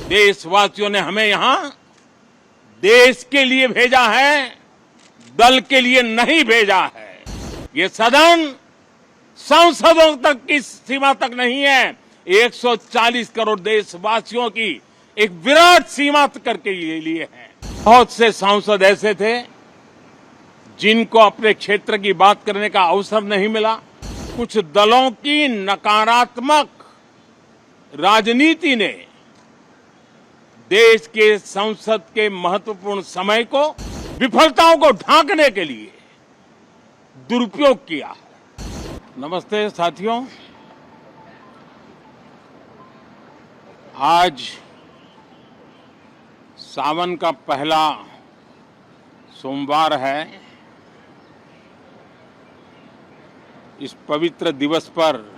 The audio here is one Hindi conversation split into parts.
देशवासियों ने हमें यहां देश के लिए भेजा है, दल के लिए नहीं भेजा है। ये सदन सांसदों तक की सीमा तक नहीं है, 140 करोड़ देशवासियों की एक विराट सीमा करके लिए है। बहुत से सांसद ऐसे थे जिनको अपने क्षेत्र की बात करने का अवसर नहीं मिला। कुछ दलों की नकारात्मक राजनीति ने देश के संसद के महत्वपूर्ण समय को विफलताओं को ढांकने के लिए दुरुपयोग किया है। नमस्ते साथियों, आज सावन का पहला सोमवार है। इस पवित्र दिवस पर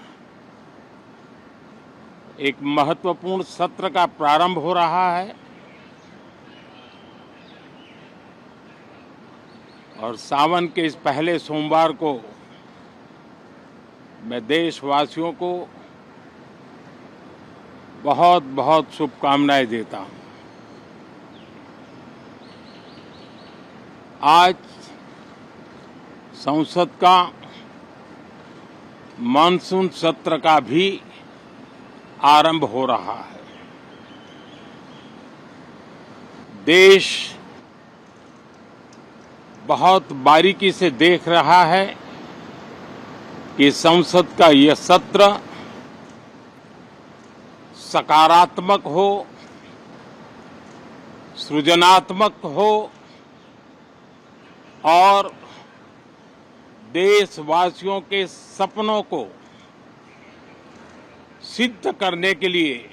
एक महत्वपूर्ण सत्र का प्रारंभ हो रहा है और सावन के इस पहले सोमवार को मैं देशवासियों को बहुत बहुत शुभकामनाएं देता हूं। आज संसद का मानसून सत्र का भी आरंभ हो रहा है। देश बहुत बारीकी से देख रहा है कि संसद का यह सत्र सकारात्मक हो, सृजनात्मक हो और देशवासियों के सपनों को सिद्ध करने के लिए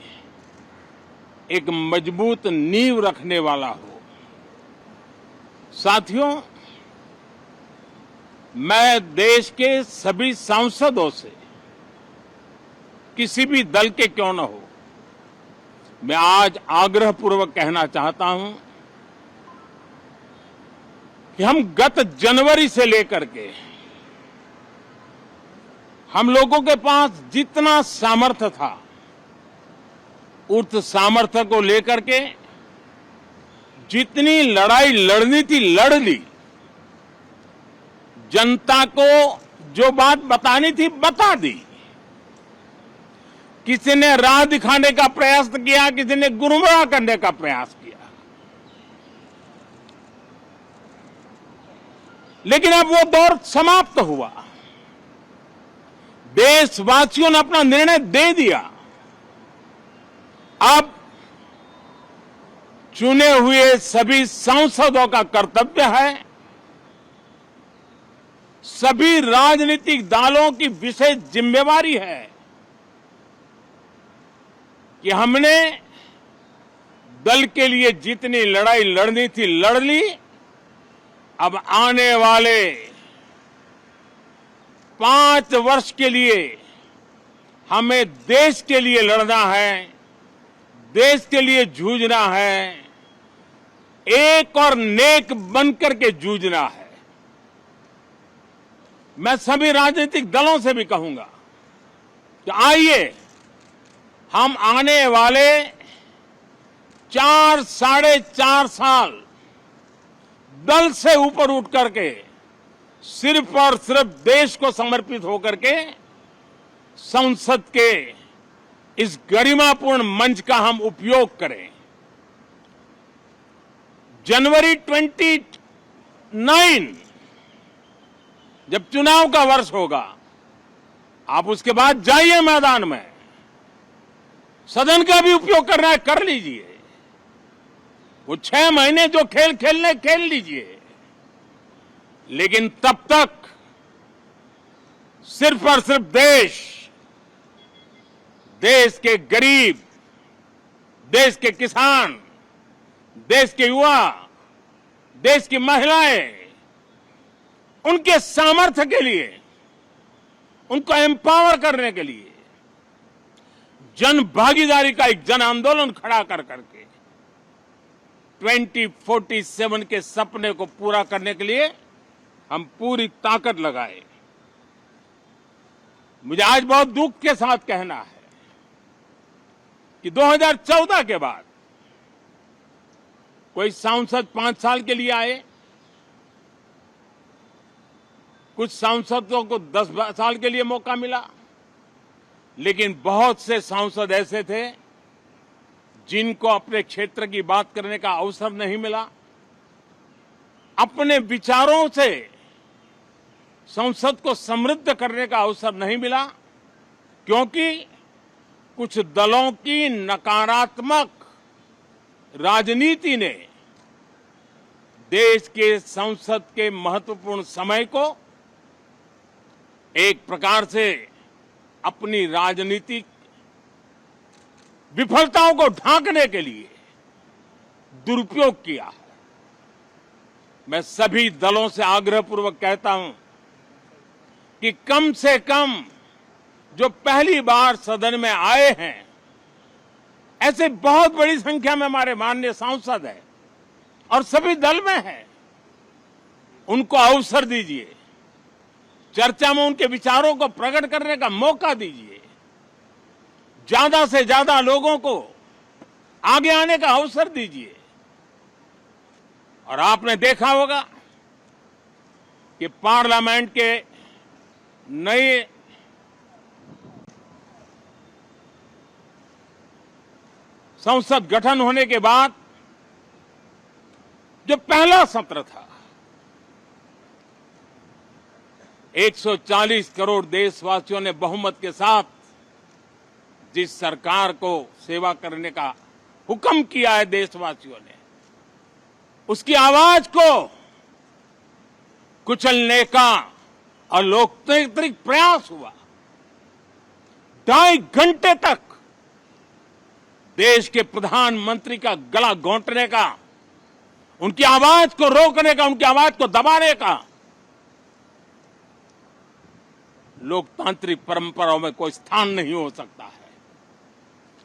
एक मजबूत नींव रखने वाला हो। साथियों, मैं देश के सभी सांसदों से, किसी भी दल के क्यों न हो, मैं आज आग्रहपूर्वक कहना चाहता हूं कि हम गत जनवरी से लेकर के हम लोगों के पास जितना सामर्थ्य था, उस सामर्थ्य को लेकर के जितनी लड़ाई लड़नी थी लड़ ली। जनता को जो बात बतानी थी बता दी। किसी ने राह दिखाने का प्रयास किया, किसी ने गुमराह करने का प्रयास किया, लेकिन अब वो दौर समाप्त हुआ। देशवासियों ने अपना निर्णय दे दिया। अब चुने हुए सभी सांसदों का कर्तव्य है, सभी राजनीतिक दलों की विशेष जिम्मेवारी है कि हमने दल के लिए जितनी लड़ाई लड़नी थी लड़ ली। अब आने वाले 5 वर्ष के लिए हमें देश के लिए लड़ना है, देश के लिए जूझना है, एक और नेक बनकर के जूझना है। मैं सभी राजनीतिक दलों से भी कहूंगा कि आइए हम आने वाले 4 साढ़े 4 साल दल से ऊपर उठ करके सिर्फ और सिर्फ देश को समर्पित होकर के संसद के इस गरिमापूर्ण मंच का हम उपयोग करें। जनवरी 29 जब चुनाव का वर्ष होगा, आप उसके बाद जाइए मैदान में, सदन का भी उपयोग करना है कर लीजिए। वो 6 महीने जो खेल खेलने खेल लीजिए, लेकिन तब तक सिर्फ और सिर्फ देश के गरीब, देश के किसान, देश के युवा, देश की महिलाएं, उनके सामर्थ्य के लिए, उनको एम्पावर करने के लिए जन भागीदारी का एक जन आंदोलन खड़ा कर करके 2047 के सपने को पूरा करने के लिए हम पूरी ताकत लगाए। मुझे आज बहुत दुख के साथ कहना है कि 2014 के बाद कोई सांसद 5 साल के लिए आए, कुछ सांसदों को 10 साल के लिए मौका मिला, लेकिन बहुत से सांसद ऐसे थे जिनको अपने क्षेत्र की बात करने का अवसर नहीं मिला, अपने विचारों से संसद को समृद्ध करने का अवसर नहीं मिला, क्योंकि कुछ दलों की नकारात्मक राजनीति ने देश के संसद के महत्वपूर्ण समय को एक प्रकार से अपनी राजनीतिक विफलताओं को ढांकने के लिए दुरुपयोग किया है। मैं सभी दलों से आग्रहपूर्वक कहता हूं कि कम से कम जो पहली बार सदन में आए हैं, ऐसे बहुत बड़ी संख्या में हमारे माननीय सांसद हैं और सभी दल में हैं, उनको अवसर दीजिए, चर्चा में उनके विचारों को प्रकट करने का मौका दीजिए, ज्यादा से ज्यादा लोगों को आगे आने का अवसर दीजिए। और आपने देखा होगा कि पार्लियामेंट के नए संसद गठन होने के बाद जो पहला सत्र था, 140 करोड़ देशवासियों ने बहुमत के साथ जिस सरकार को सेवा करने का हुक्म किया है देशवासियों ने, उसकी आवाज को कुचलने का और लोकतांत्रिक प्रयास हुआ। 2.5 घंटे तक देश के प्रधानमंत्री का गला घोंटने का, उनकी आवाज को रोकने का, उनकी आवाज को दबाने का लोकतांत्रिक परंपराओं में कोई स्थान नहीं हो सकता है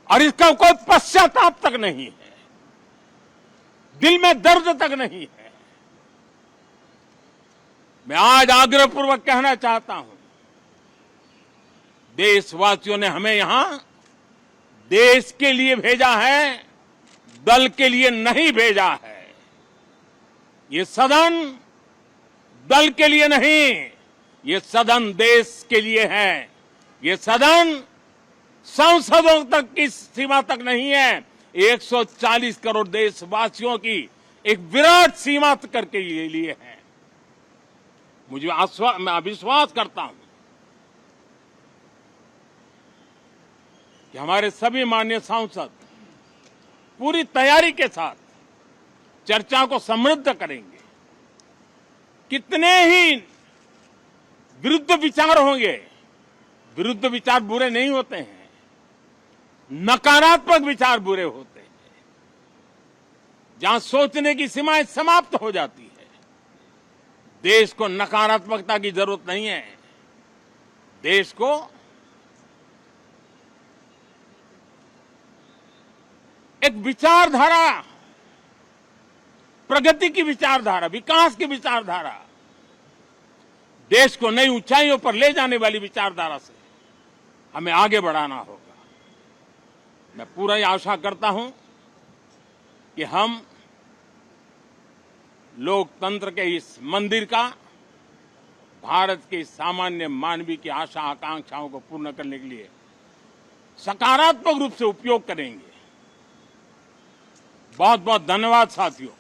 और इसका कोई पश्चाताप तक नहीं है, दिल में दर्द तक नहीं है। मैं आज आग्रहपूर्वक कहना चाहता हूं, देशवासियों ने हमें यहां देश के लिए भेजा है, दल के लिए नहीं भेजा है। ये सदन दल के लिए नहीं, ये सदन देश के लिए है। ये सदन सांसदों तक की सीमा तक नहीं है, 140 करोड़ देशवासियों की एक विराट सीमा करके लिए है। मैं विश्वास करता हूं कि हमारे सभी माननीय सांसद पूरी तैयारी के साथ चर्चा को समृद्ध करेंगे। कितने ही विरुद्ध विचार होंगे, विरुद्ध विचार बुरे नहीं होते हैं, नकारात्मक विचार बुरे होते हैं। जहां सोचने की सीमाएं समाप्त हो जाती है, देश को नकारात्मकता की जरूरत नहीं है। देश को एक विचारधारा, प्रगति की विचारधारा, विकास की विचारधारा, देश को नई ऊंचाइयों पर ले जाने वाली विचारधारा से हमें आगे बढ़ाना होगा। मैं पूरा ही आशा करता हूं कि हम लोकतंत्र के इस मंदिर का भारत के सामान्य मानवीय की आशा आकांक्षाओं को पूर्ण करने के लिए सकारात्मक रूप से उपयोग करेंगे। बहुत बहुत धन्यवाद साथियों।